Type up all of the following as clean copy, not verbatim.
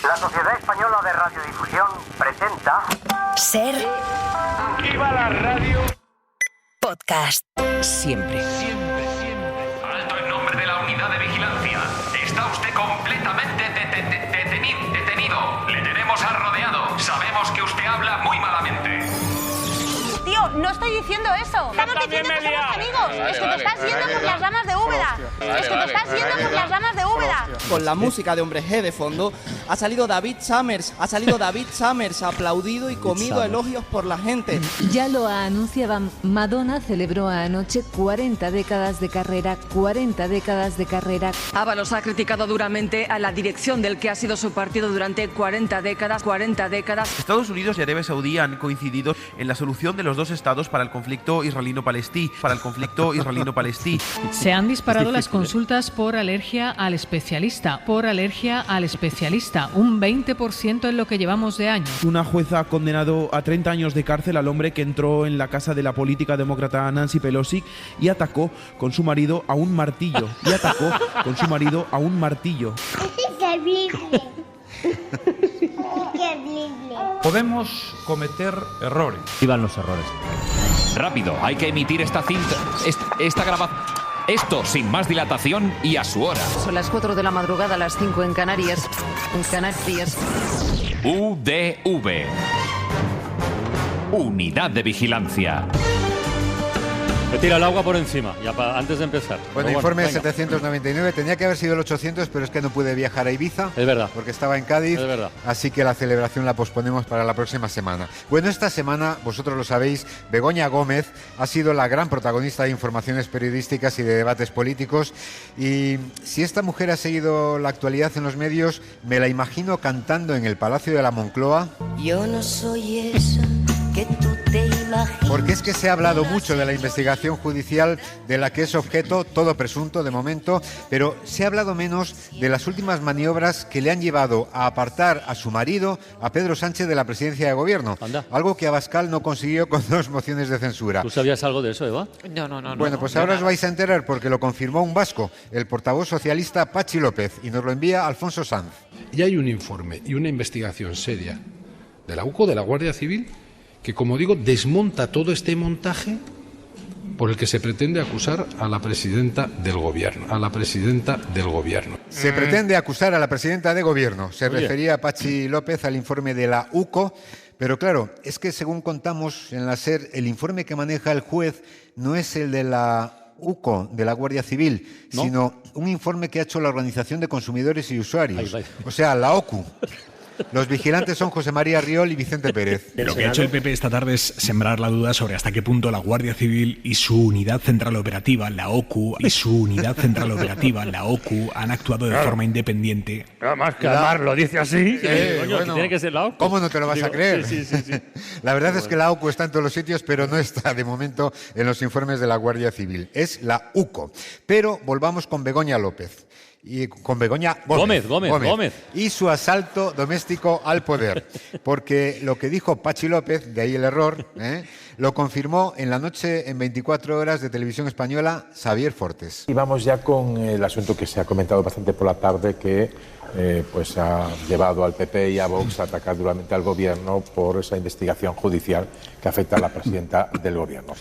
La Sociedad Española de Radiodifusión presenta... Ser... ¡Viva la radio! Podcast. Siempre. Alto en nombre de la unidad de vigilancia. Está usted completamente detenido. Le tenemos rodeado. Sabemos que usted habla muy malamente. Tío, no estoy diciendo eso. Estamos diciendo que somos amigos. Es que te estás yendo por las ramas de Úbeda. Es que te estás yendo por las ramas de Úbeda. Con la música de Hombre G de fondo, ha salido David Summers, aplaudido y comido elogios por la gente. Ya lo anunciaban, Madonna celebró anoche 40 décadas de carrera, 40 décadas de carrera. Ábalos ha criticado duramente a la dirección del que ha sido su partido durante 40 décadas. Estados Unidos y Arabia Saudí han coincidido en la solución de los dos estados para el conflicto israelino-palestí. Se han disparado las consultas por alergia al especialista. Un 20% en lo que llevamos de año. Una jueza ha condenado a 30 años de cárcel al hombre que entró en la casa de la política demócrata Nancy Pelosi y atacó con su marido a un martillo. Podemos cometer errores. Vivan los errores. Rápido, hay que emitir esta cinta. Esta grabación. Esto sin más dilatación y a su hora. Son las 4 de la madrugada, las 5 en Canarias. UDV. Unidad de Vigilancia. Me tira el agua por encima, ya antes de empezar. Bueno, informe 799, tenía que haber sido el 800, pero es que no pude viajar a Ibiza. Es verdad. Porque estaba en Cádiz. Es verdad. Así que la celebración la posponemos para la próxima semana. Bueno, esta semana, vosotros lo sabéis, Begoña Gómez ha sido la gran protagonista de informaciones periodísticas y de debates políticos. Y si esta mujer ha seguido la actualidad en los medios, me la imagino cantando en el Palacio de la Moncloa. Yo no soy esa que tú te imaginas. Porque es que se ha hablado mucho de la investigación judicial de la que es objeto, todo presunto de momento, pero se ha hablado menos de las últimas maniobras que le han llevado a apartar a su marido, a Pedro Sánchez, de la presidencia de gobierno. Anda. Algo que Abascal no consiguió con 2 mociones de censura. ¿Tú sabías algo de eso, Eva? No. Bueno, pues ahora os vais a enterar porque lo confirmó un vasco, el portavoz socialista Patxi López, y nos lo envía Alfonso Sanz. Y hay un informe y una investigación seria de la UCO, de la Guardia Civil, que, como digo, desmonta todo este montaje por el que se pretende acusar a la presidenta del gobierno. Se pretende acusar a la presidenta de gobierno. Se refería Patxi López al informe de la UCO, pero claro, es que según contamos en la SER, el informe que maneja el juez no es el de la UCO, de la Guardia Civil, ¿no? Sino un informe que ha hecho la Organización de Consumidores y Usuarios, o sea, la OCU. Los vigilantes son José María Riol y Vicente Pérez. Lo que ha hecho el PP esta tarde es sembrar la duda sobre hasta qué punto la Guardia Civil y su unidad central operativa, la OCU, han actuado de forma independiente. Nada más que Amar lo dice así. Bueno, tiene que ser la OCU. ¿Cómo no te lo vas a creer? Sí. La verdad es que la OCU está en todos los sitios, pero no está de momento en los informes de la Guardia Civil. Es la UCO. Pero volvamos con Begoña López. Y con Begoña Gómez y su asalto doméstico al poder, porque lo que dijo Patxi López, de ahí el error, lo confirmó en la noche en 24 horas de Televisión Española Xavier Fortes. Y vamos ya con el asunto que se ha comentado bastante por la tarde, que pues ha llevado al PP y a Vox a atacar duramente al gobierno por esa investigación judicial que afecta a la presidenta del gobierno.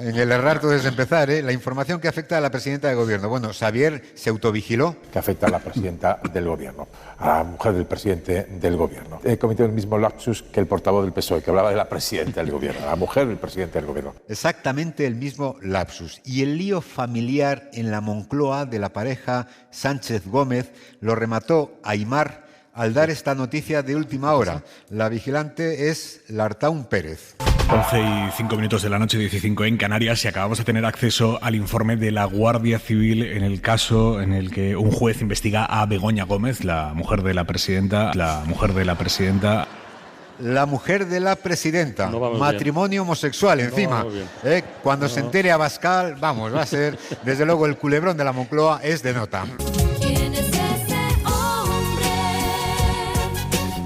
En el errar tú debes empezar, la información que afecta a la presidenta del gobierno. Bueno, Xavier se autovigiló. Que afecta a la presidenta del gobierno, a la mujer del presidente del gobierno. He cometido el mismo lapsus que el portavoz del PSOE, que hablaba de la presidenta del gobierno, la mujer del presidente del gobierno. Exactamente el mismo lapsus. Y el lío familiar en la Moncloa de la pareja Sánchez Gómez lo remató Aimar al dar esta noticia de última hora. La vigilante es Lartaun Pérez. 11:05 de la noche, 15 en Canarias, y acabamos de tener acceso al informe de la Guardia Civil en el caso en el que un juez investiga a Begoña Gómez, la mujer de la presidenta. La mujer de la presidenta, matrimonio homosexual encima. Cuando se entere Abascal, vamos, va a ser, desde luego, el culebrón de la Moncloa es de nota. ¿Quién es ese hombre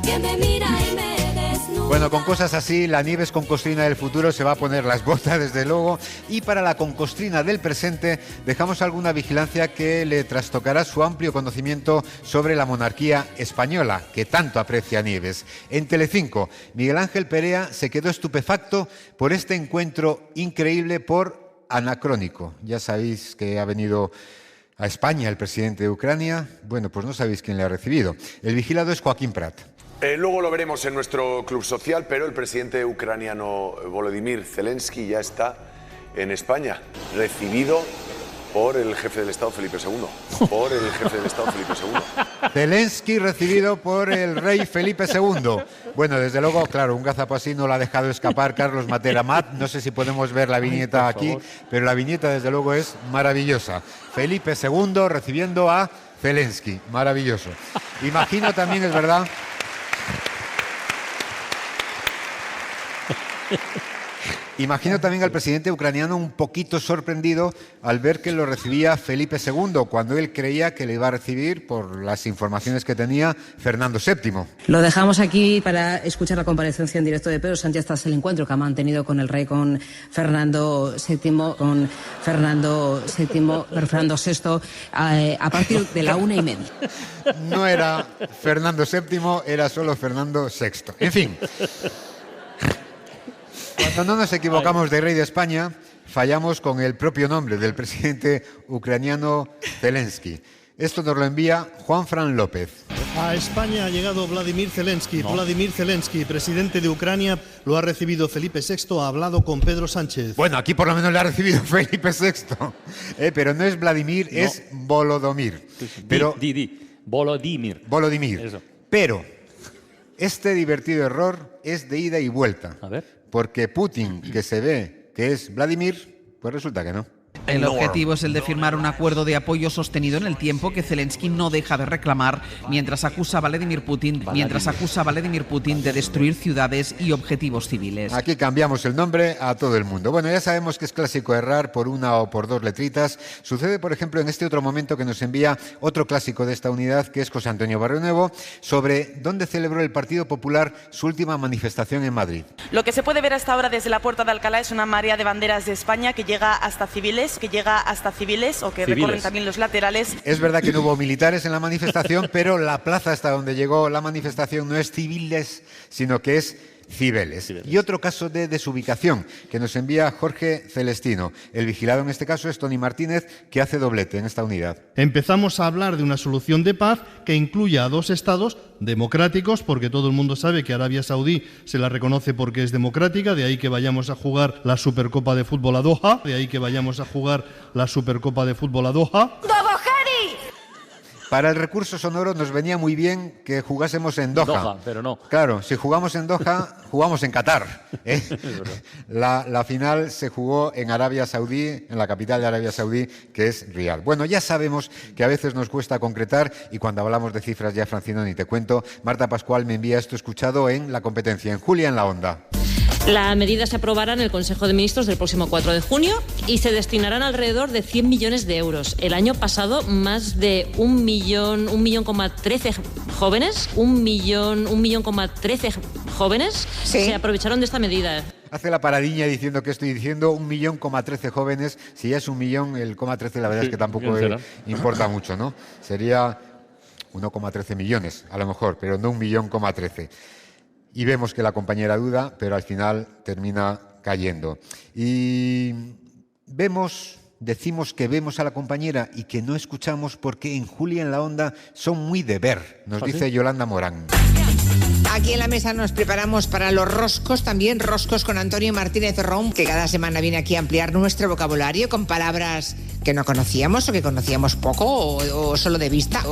que me mira y me desnuda? Bueno, con cosas así, la Nieves concostrina del futuro se va a poner las botas, desde luego, y para la concostrina del presente dejamos alguna vigilancia que le trastocará su amplio conocimiento sobre la monarquía española, que tanto aprecia Nieves. En Telecinco, Miguel Ángel Perea se quedó estupefacto por este encuentro increíble por anacrónico. Ya sabéis que ha venido a España el presidente de Ucrania. Bueno, pues no sabéis quién le ha recibido. El vigilado es Joaquín Prat. Luego lo veremos en nuestro club social, pero el presidente ucraniano Volodymyr Zelensky ya está en España, recibido por el jefe del Estado Felipe II. Por el jefe del Estado Felipe II. Zelensky recibido por el rey Felipe II. Bueno, desde luego, claro, un gazapo así no lo ha dejado escapar Carlos Matera Mat. No sé si podemos ver la viñeta aquí, pero la viñeta desde luego es maravillosa. Felipe II recibiendo a Zelensky. Maravilloso. Imagino también, es verdad... Imagino también al presidente ucraniano un poquito sorprendido al ver que lo recibía Felipe II, cuando él creía que le iba a recibir, por las informaciones que tenía, Fernando VII. Lo dejamos aquí para escuchar la comparecencia en directo de Pedro Sánchez tras el encuentro que ha mantenido con el rey, con Fernando VI, Fernando VI, a partir de la 1:30. No era Fernando VII, era solo Fernando VI. En fin... Cuando no nos equivocamos de rey de España, fallamos con el propio nombre del presidente ucraniano Zelensky. Esto nos lo envía Juan Fran López. A España ha llegado Vladimir Zelensky. Vladimir Zelensky, presidente de Ucrania, lo ha recibido Felipe VI, ha hablado con Pedro Sánchez. Bueno, aquí por lo menos le ha recibido Felipe VI. Pero no es Vladimir, no. Es Volodymyr. Pero... Volodymyr. Eso. Pero este divertido error es de ida y vuelta. A ver. Porque Putin, que se ve que es Vladimir, pues resulta que no. El objetivo es el de firmar un acuerdo de apoyo sostenido en el tiempo que Zelensky no deja de reclamar mientras acusa a Vladimir Putin de destruir ciudades y objetivos civiles. Aquí cambiamos el nombre a todo el mundo. Bueno, ya sabemos que es clásico errar por una o por dos letritas. Sucede, por ejemplo, en este otro momento que nos envía otro clásico de esta unidad, que es José Antonio Barrionuevo, sobre dónde celebró el Partido Popular su última manifestación en Madrid. Lo que se puede ver hasta ahora desde la Puerta de Alcalá es una marea de banderas de España que llega hasta civiles o que recorren también los laterales. Es verdad que no hubo militares en la manifestación, pero la plaza hasta donde llegó la manifestación no es civiles, sino que es Cibeles. Y otro caso de desubicación que nos envía Jorge Celestino. El vigilado en este caso es Tony Martínez, que hace doblete en esta unidad. Empezamos a hablar de una solución de paz que incluya a dos estados democráticos, porque todo el mundo sabe que Arabia Saudí se la reconoce porque es democrática, de ahí que vayamos a jugar la Supercopa de Fútbol a Doha, Para el recurso sonoro nos venía muy bien que jugásemos en Doha. Pero no. Claro, si jugamos en Doha, jugamos en Qatar. La final se jugó en Arabia Saudí, en la capital de Arabia Saudí, que es Riad. Bueno, ya sabemos que a veces nos cuesta concretar y cuando hablamos de cifras ya, Francino, ni te cuento. Marta Pascual me envía esto escuchado en La Competencia, en Julia en la Onda. La medida se aprobará en el Consejo de Ministros del próximo 4 de junio y se destinarán alrededor de 100 millones de euros. El año pasado, más de 1,13 jóvenes se aprovecharon de esta medida. Hace la paradilla diciendo que estoy diciendo 1,13 jóvenes. Si ya es 1 millón, el 0,13 la verdad es que tampoco importa mucho, ¿no? Sería 1,13 millones, a lo mejor, pero no 1,13. Y vemos que la compañera duda, pero al final termina cayendo. Y decimos que vemos a la compañera y que no escuchamos porque en Julia en la Onda son muy de ver, nos dice Yolanda Morán. Aquí en la mesa nos preparamos para los roscos, también roscos con Antonio Martínez Rom, que cada semana viene aquí a ampliar nuestro vocabulario con palabras que no conocíamos o que conocíamos poco o solo de vista.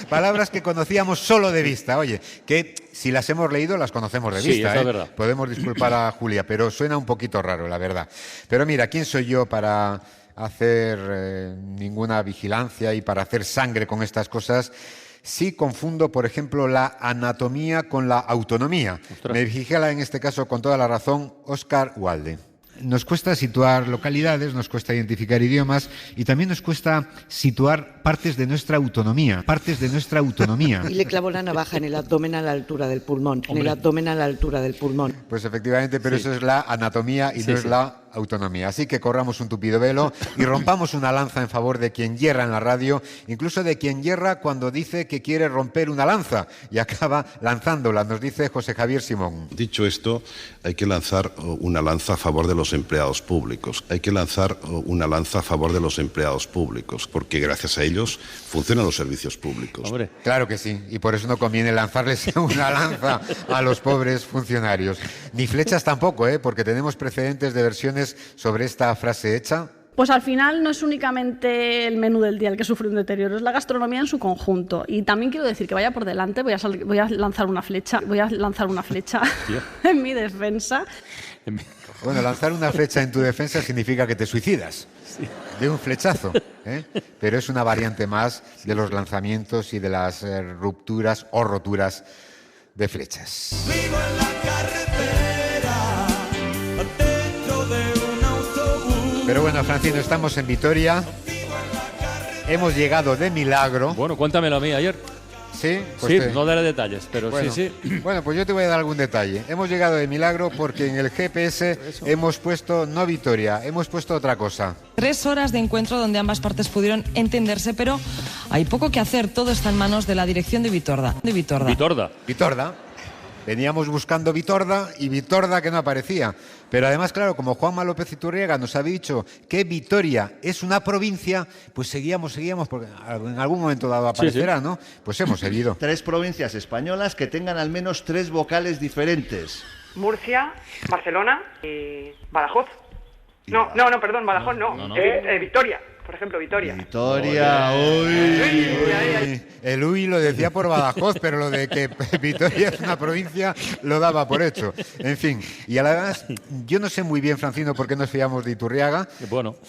Palabras que conocíamos solo de vista, oye, que si las hemos leído las conocemos de vista. Eso es verdad. Podemos disculpar a Julia, pero suena un poquito raro, la verdad. Pero mira, ¿quién soy yo para hacer ninguna vigilancia y para hacer sangre con estas cosas? Sí confundo, por ejemplo, la anatomía con la autonomía. Ostras. Me vigila en este caso con toda la razón Oscar Wilde. nos cuesta situar localidades, nos cuesta identificar idiomas y también nos cuesta situar partes de nuestra autonomía. Y le clavó la navaja en el abdomen a la altura del pulmón. En el abdomen a la altura del pulmón. Pues efectivamente, pero eso es la anatomía y no es la autonomía. Así que corramos un tupido velo y rompamos una lanza en favor de quien yerra en la radio, incluso de quien yerra cuando dice que quiere romper una lanza y acaba lanzándola, nos dice José Javier Simón. Dicho esto, hay que lanzar una lanza a favor de los empleados públicos. Hay que lanzar una lanza a favor de los empleados públicos, porque gracias a ellos funcionan los servicios públicos. Hombre. Claro que sí, y por eso no conviene lanzarles una lanza a los pobres funcionarios. Ni flechas tampoco, porque tenemos precedentes de versiones sobre esta frase hecha. Pues al final no es únicamente el menú del día el que sufre un deterioro, es la gastronomía en su conjunto. Y también quiero decir que vaya por delante, voy a lanzar una flecha en mi defensa. Bueno, lanzar una flecha en tu defensa significa que te suicidas de un flechazo, pero es una variante más de los lanzamientos y de las rupturas o roturas de flechas. Vivo en la carretera, dentro de un autobús. Pero bueno, Francino, estamos en Vitoria. Hemos llegado de milagro. Bueno, cuéntamelo a mí ayer. Sí, pues sí, no daré detalles, pero bueno, sí. Bueno, pues yo te voy a dar algún detalle. Hemos llegado de milagro porque en el GPS hemos puesto no Vitoria, hemos puesto otra cosa. 3 horas de encuentro donde ambas partes pudieron entenderse, pero hay poco que hacer. Todo está en manos de la dirección de Vitorda. Vitorda. Veníamos buscando Vitorda y Vitorda que no aparecía. Pero además, claro, como Juanma López Iturriaga nos había dicho que Vitoria es una provincia, pues seguíamos, porque en algún momento dado aparecerá, ¿no? Pues hemos seguido. 3 provincias españolas que tengan al menos 3 vocales diferentes. Murcia, Barcelona y Badajoz. Perdón, Badajoz no. Vitoria. Por ejemplo, Vitoria. El uy lo decía por Badajoz, pero lo de que Vitoria es una provincia lo daba por hecho. En fin, y además, yo no sé muy bien, Francino, por qué nos fiamos de Iturriaga,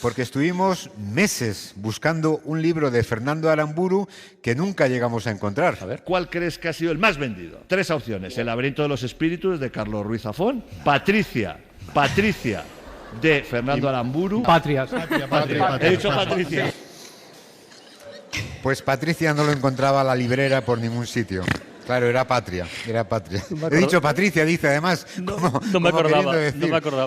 porque estuvimos meses buscando un libro de Fernando Aramburu que nunca llegamos a encontrar. A ver, ¿cuál crees que ha sido el más vendido? 3 opciones. El laberinto de los espíritus de Carlos Ruiz Zafón, Patricia de Fernando Aramburu. Patria. He dicho Patricia. Pues Patricia no lo encontraba la librera por ningún sitio. Claro, era Patria. He dicho Patricia, dice además. No me acordaba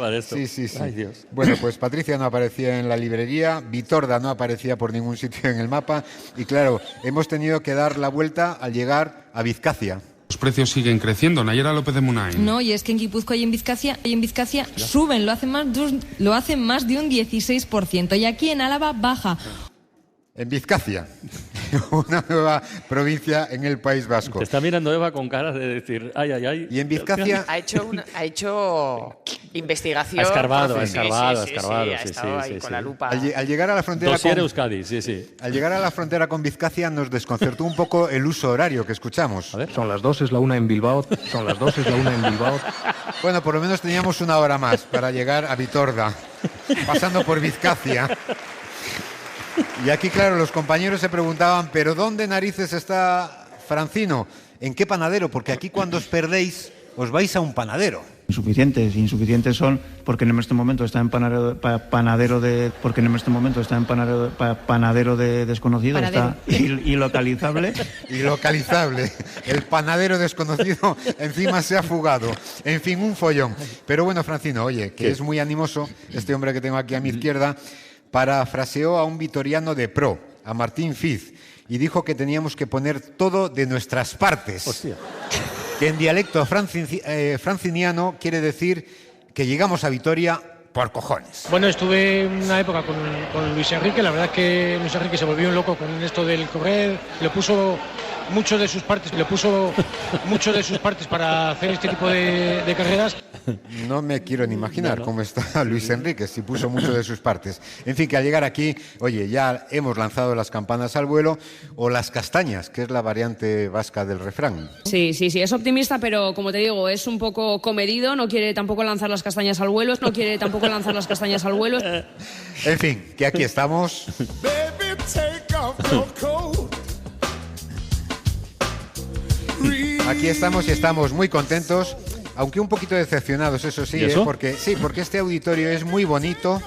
de esto. Sí. Ay, Dios. Bueno, pues Patricia no aparecía en la librería, Vitorda no aparecía por ningún sitio en el mapa y claro, hemos tenido que dar la vuelta al llegar a Vizcacia. Los precios siguen creciendo, Nayera López de Munain. No, y es que en Guipúzcoa y en Vizcacia suben, lo hacen más de un 16%, y aquí en Álava baja. En Vizcacia, una nueva provincia en el País Vasco. Te está mirando Eva con cara de decir, ay. Y en Vizcacia ha hecho investigación. Ha escarbado. Ha estado ahí con la lupa. Al llegar a la frontera con Euskadi, sí. Al llegar a la frontera con Vizcacia nos desconcertó un poco el uso horario que escuchamos. A ver. Son las 2, es la 1 en Bilbao. Bueno, por lo menos teníamos una hora más para llegar a Vitorda, pasando por Vizcacia. Y aquí, claro, los compañeros se preguntaban, ¿pero dónde narices está Francino? ¿En qué panadero? Porque aquí cuando os perdéis, os vais a un panadero. Insuficientes son porque en este momento está en panadero de desconocido, está ilocalizable. El panadero desconocido encima se ha fugado. En fin, un follón. Pero bueno, Francino, oye, que es muy animoso este hombre que tengo aquí a mi izquierda, parafraseó a un vitoriano de pro, a Martín Fiz, y dijo que teníamos que poner todo de nuestras partes. Hostia. Que en dialecto franciniano quiere decir que llegamos a Vitoria por cojones. Bueno, estuve una época con Luis Enrique, la verdad es que Luis Enrique se volvió un loco con esto del correr, le puso mucho de sus partes para hacer este tipo de carreras. No me quiero ni imaginar cómo está Luis Enrique, si puso mucho de sus partes. En fin, que al llegar aquí, oye, ya hemos lanzado las campanas al vuelo, o las castañas, que es la variante vasca del refrán. Sí, es optimista, pero como te digo, es un poco comedido, no quiere tampoco lanzar las castañas al vuelo, En fin, que aquí estamos. Aquí estamos y estamos muy contentos aunque un poquito decepcionados, eso sí, ¿Y eso? porque este auditorio es muy bonito,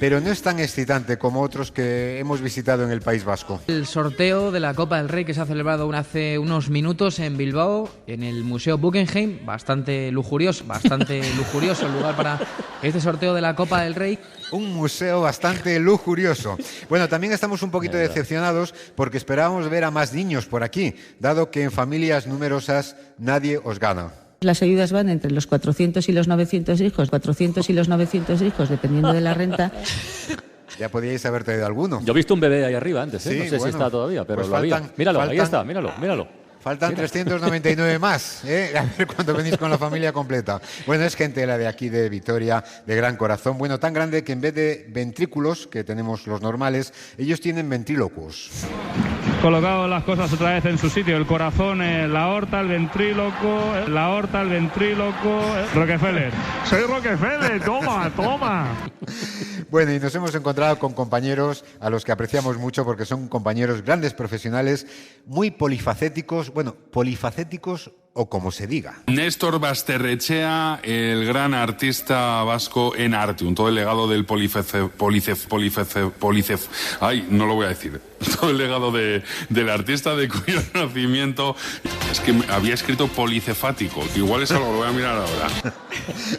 pero no es tan excitante como otros que hemos visitado en el País Vasco. El sorteo de la Copa del Rey que se ha celebrado hace unos minutos en Bilbao, en el Museo Guggenheim, bastante lujurioso el lugar para este sorteo de la Copa del Rey. Un museo bastante lujurioso. Bueno, también estamos un poquito decepcionados porque esperábamos ver a más niños por aquí, dado que en familias numerosas nadie os gana. Las ayudas van entre los 400 y los 900 hijos, 400 y los 900 hijos, dependiendo de la renta. Ya podíais haber traído alguno. Yo he visto un bebé ahí arriba antes, ¿eh? Sí, No sé si está todavía, pero pues lo había. Míralo, ahí está, míralo. Faltan 399 más, ¿eh? A ver cuando venís con la familia completa. Bueno, es gente la de aquí de Vitoria, de gran corazón. Bueno, tan grande que en vez de ventrículos, que tenemos los normales, ellos tienen ventrílocos. Colocado las cosas otra vez en su sitio, el corazón, la aorta, el ventríloco, Rockefeller. Soy Rockefeller, toma. Bueno, y nos hemos encontrado con compañeros a los que apreciamos mucho porque son compañeros grandes profesionales, muy polifacéticos, polifacéticos o como se diga. Néstor Basterrechea, el gran artista vasco en Artium, todo el legado del ay, no lo voy a decir. Todo el legado del artista de cuyo nacimiento es que había escrito policefático, que igual es algo, lo voy a mirar ahora.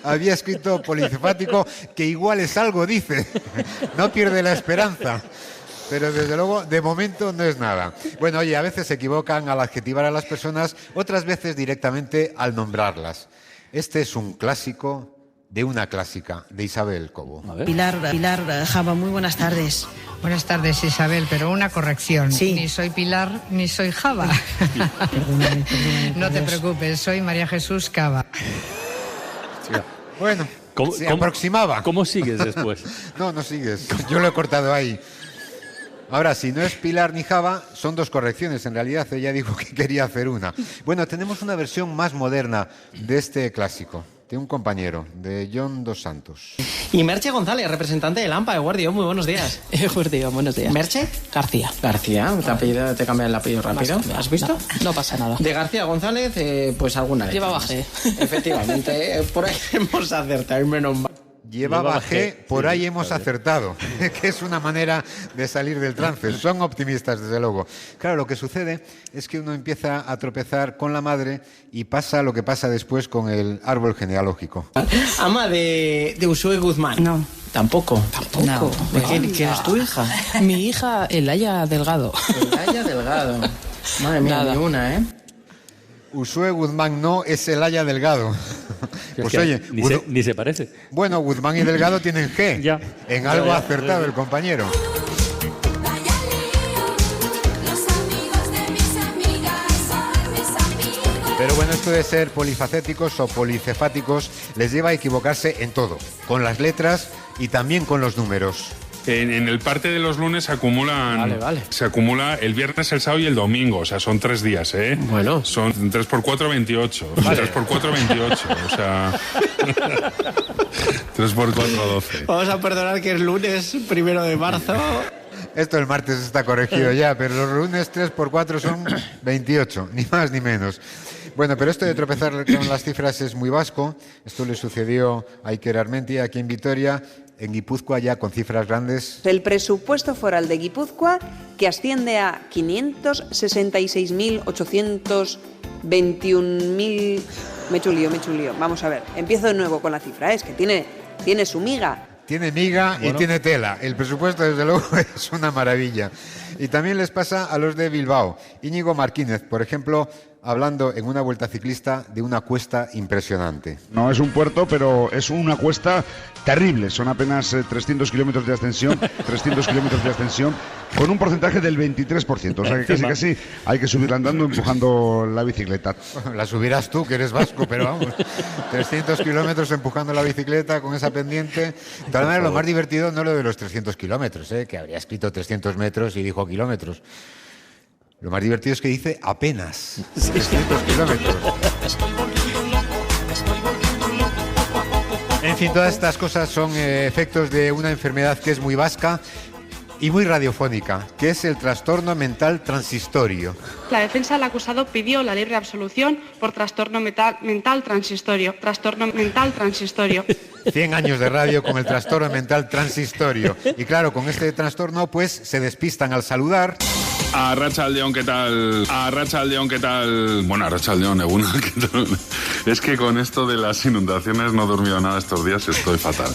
Había escrito policefático, que igual es algo, dice. No pierde la esperanza. Pero desde luego, de momento no es nada. Bueno, oye, a veces se equivocan al adjetivar a las personas, otras veces directamente al nombrarlas. Este es un clásico de una clásica, de Isabel Cobo. Pilar Java, muy buenas tardes. Buenas tardes, Isabel, pero una corrección. Sí. Ni soy Pilar, ni soy Java. Perdóname, No te preocupes, soy María Jesús Cava. Bueno, se aproximaba. ¿Cómo sigues después? No sigues. Yo lo he cortado ahí. Ahora, si no es Pilar ni Java, son dos correcciones. En realidad, ella dijo que quería hacer una. Bueno, tenemos una versión más moderna de este clásico, de un compañero, de John Dos Santos. Y Merche González, representante del AMPA de Guardia. Muy buenos días. Guardia, buenos días. ¿Merche? García. García, ¿te cambian el apellido rápido? ¿Has visto? No pasa nada. De García González, pues alguna vez. Lleva bajé. Efectivamente, por ahí hemos acertado, menos mal. Llevaba G, por ahí hemos acertado, que es una manera de salir del trance. Son optimistas, desde luego. Claro, lo que sucede es que uno empieza a tropezar con la madre y pasa lo que pasa después con el árbol genealógico. Ama de Usue Guzmán. No. Tampoco. No. ¿Quién es tu hija? Mi hija, Elaya Delgado. Elaya Delgado. Madre mía, ni una, ¿eh? Usue Guzmán no, es Elaya Delgado. Pues oye, ni se parece. Bueno, Guzmán y Delgado tienen G. Ya. En algo ha acertado el compañero. Pero bueno, esto de ser polifacéticos o policefáticos les lleva a equivocarse en todo, con las letras y también con los números. En el parte de los lunes se acumulan. Vale. Se acumula el viernes, el sábado y el domingo. O sea, son 3 días, ¿eh? Bueno. Son 3 por 4, 28. Vale. 3 por 4, 28. O sea. 3 por 4, 12. Vamos a perdonar que es lunes 1 de marzo. Esto el martes está corregido ya, pero los lunes 3 por 4 son 28, ni más ni menos. Bueno, pero esto de tropezar con las cifras es muy vasco. Esto le sucedió a Iker Armentia aquí en Vitoria. En Guipúzcoa ya con cifras grandes. El presupuesto foral de Guipúzcoa, que asciende a 566.821.000... Me he hecho un lío. Vamos a ver, empiezo de nuevo con la cifra. Es que tiene su miga. Tiene miga y tiene tela. El presupuesto, desde luego, es una maravilla. Y también les pasa a los de Bilbao. Íñigo Martínez, por ejemplo, hablando en una vuelta ciclista de una cuesta impresionante. No es un puerto, pero es una cuesta terrible. Son apenas 300 kilómetros de ascensión, con un porcentaje del 23%. O sea que casi hay que subir andando empujando la bicicleta. La subirás tú, que eres vasco, pero vamos, 300 kilómetros empujando la bicicleta con esa pendiente. De todas maneras, lo más divertido no lo de los 300 kilómetros, que habría escrito 300 metros y dijo kilómetros. Lo más divertido es que dice apenas 300 kilómetros. En fin, todas estas cosas son efectos de una enfermedad que es muy vasca y muy radiofónica, que es el trastorno mental transistorio. La defensa del acusado pidió la libre absolución por trastorno mental transistorio. Trastorno mental transistorio. 100 años de radio con el trastorno mental transistorio. Y claro, con este trastorno pues se despistan al saludar. Arratsaldeon, ¿qué tal? Arratsaldeon, ¿qué tal? Bueno, Arratsaldeon, Eguna, ¿qué tal? Es que con esto de las inundaciones no he dormido nada estos días, estoy fatal.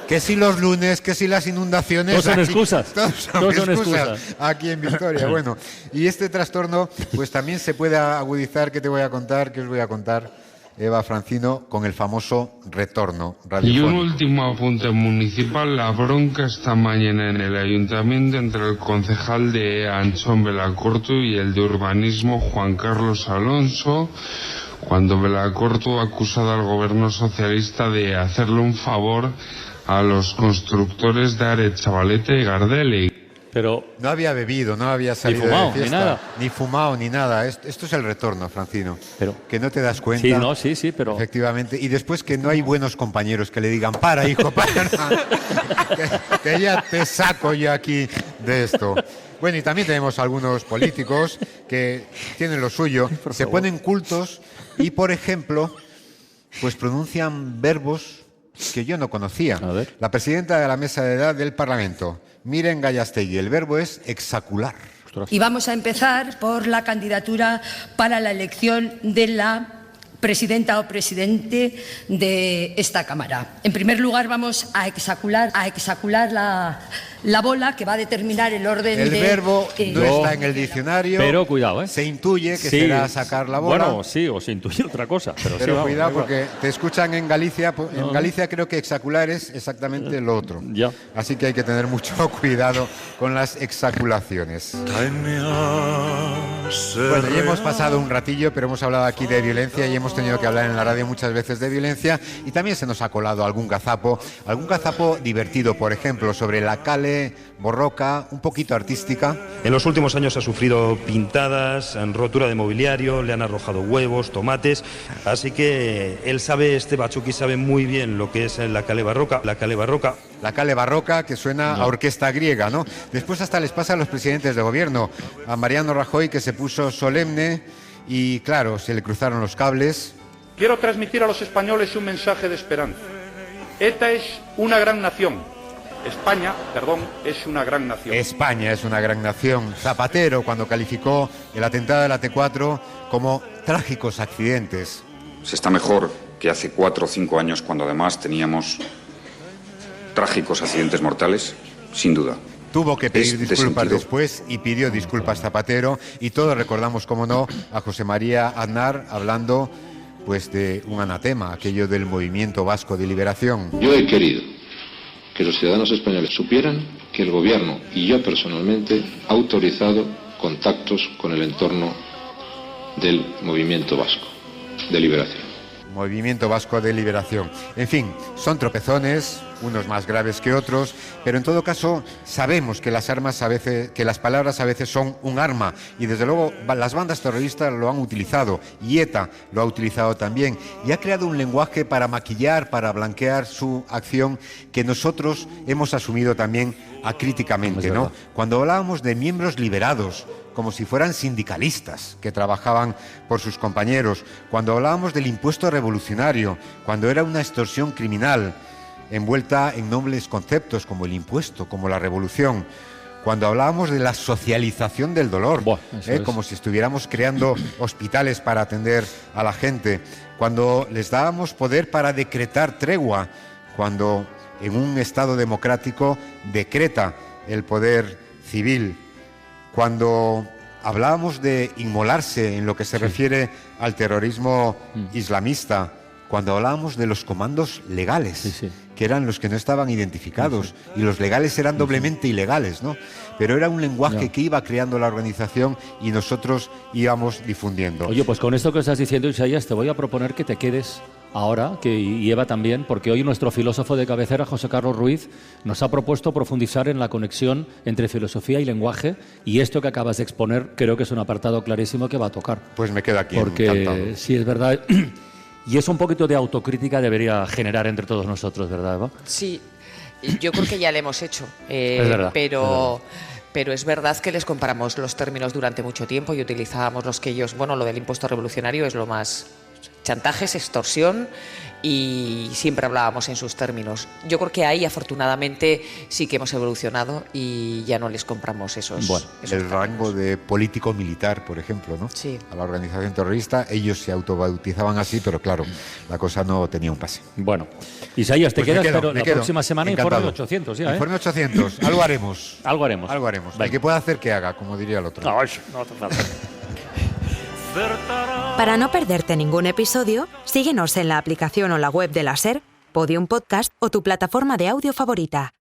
Que si los lunes, que si las inundaciones... Todos son excusas. Todos son excusas aquí en Vitoria. Bueno, y este trastorno pues también se puede agudizar. ¿Qué te voy a contar? ¿Qué os voy a contar, Eva Francino? Con el famoso retorno radiofónico. Y un último apunte municipal. La bronca esta mañana en el ayuntamiento entre el concejal de Anchón Belacorto y el de urbanismo Juan Carlos Alonso, cuando Belacorto ha acusado al gobierno socialista de hacerle un favor a los constructores de Aretxabaleta y Gardelli. Pero no había bebido, no había salido fumado, de fiesta, ni nada. ni fumado, ni nada. Esto es el retorno, Francino. Pero que no te das cuenta. Sí, no, sí, pero efectivamente. Y después que no hay buenos compañeros que le digan, para, hijo, para. que ya te saco yo aquí de esto. Bueno, y también tenemos algunos políticos que tienen lo suyo, se ponen cultos y, por ejemplo, pues pronuncian verbos que yo no conocía. La presidenta de la mesa de edad del Parlamento, Miren Gallastegui, el verbo es exacular. Y vamos a empezar por la candidatura para la elección de la presidenta o presidente de esta Cámara. En primer lugar, vamos a exacular la bola que va a determinar el orden El verbo no está en el diccionario. Pero cuidado, Se intuye que será sacar la bola. Bueno, sí, o se intuye otra cosa. Pero sí, vamos, cuidado porque te escuchan en Galicia. En Galicia creo que exacular es exactamente lo otro. Ya. Así que hay que tener mucho cuidado con las exaculaciones. Bueno, ya hemos pasado un ratillo, pero hemos hablado aquí de violencia y hemos tenido que hablar en la radio muchas veces de violencia, y también se nos ha colado algún gazapo divertido, por ejemplo, sobre la Kale Borroka, un poquito artística. En los últimos años ha sufrido pintadas, rotura de mobiliario, le han arrojado huevos, tomates, así que este Bachuki sabe muy bien lo que es la Kale Barroca. La Kale Barroca, que suena a orquesta griega, ¿no? Después hasta les pasa a los presidentes de gobierno, a Mariano Rajoy, que se puso solemne y, claro, se le cruzaron los cables. Quiero transmitir a los españoles un mensaje de esperanza. ETA es una gran nación. España es una gran nación. España es una gran nación. Zapatero, cuando calificó el atentado de la T4 como trágicos accidentes. Se está mejor que hace 4 o 5 años, cuando además teníamos trágicos accidentes mortales, sin duda. Tuvo que pedir disculpas después y pidió disculpas Zapatero, y todos recordamos, como no, a José María Aznar hablando pues de un anatema, aquello del Movimiento Vasco de Liberación. Yo he querido que los ciudadanos españoles supieran que el gobierno y yo personalmente ha autorizado contactos con el entorno del Movimiento Vasco de Liberación. Movimiento Vasco de Liberación. En fin, son tropezones, unos más graves que otros, pero en todo caso sabemos que las palabras a veces son un arma, y desde luego las bandas terroristas lo han utilizado, y ETA lo ha utilizado también, y ha creado un lenguaje para maquillar, para blanquear su acción, que nosotros hemos asumido también acríticamente, ¿no? Cuando hablábamos de miembros liberados, como si fueran sindicalistas que trabajaban por sus compañeros, cuando hablábamos del impuesto revolucionario, cuando era una extorsión criminal envuelta en nobles conceptos como el impuesto, como la revolución, cuando hablábamos de la socialización del dolor, como si estuviéramos creando hospitales para atender a la gente, cuando les dábamos poder para decretar tregua, cuando en un Estado democrático decreta el poder civil, cuando hablábamos de inmolarse en lo que se refiere al terrorismo islamista, cuando hablábamos de los comandos legales, que eran los que no estaban identificados, y los legales eran doblemente ilegales, ¿no? Pero era un lenguaje que iba creando la organización y nosotros íbamos difundiendo. Oye, pues con esto que estás diciendo, Isaías, te voy a proponer que te quedes ahora, y Eva también, porque hoy nuestro filósofo de cabecera, José Carlos Ruiz, nos ha propuesto profundizar en la conexión entre filosofía y lenguaje, y esto que acabas de exponer creo que es un apartado clarísimo que va a tocar. Pues me quedo aquí porque encantado. Sí, es verdad, y es un poquito de autocrítica debería generar entre todos nosotros, ¿verdad, Eva? Sí. Yo creo que ya le hemos hecho, Es verdad, pero es verdad que les comparamos los términos durante mucho tiempo y utilizábamos los que ellos, bueno, lo del impuesto revolucionario es lo más chantajes, extorsión, y siempre hablábamos en sus términos. Yo creo que ahí afortunadamente sí que hemos evolucionado y ya no les compramos esos. Bueno, esos el rango de político militar, por ejemplo, ¿no? Sí. A la organización terrorista, ellos se autobautizaban así, pero claro, la cosa no tenía un pase. Bueno, Isaías, te Pues quedas, pero me la quedo. próxima semana Encantado. informe 800 ya, ¿eh? Informe 800, algo haremos. Algo haremos. Algo haremos. Venga. El que pueda hacer, que haga, como diría el otro. No hace falta. Para no perderte ningún episodio, síguenos en la aplicación o la web de la SER, Podium Podcast o tu plataforma de audio favorita.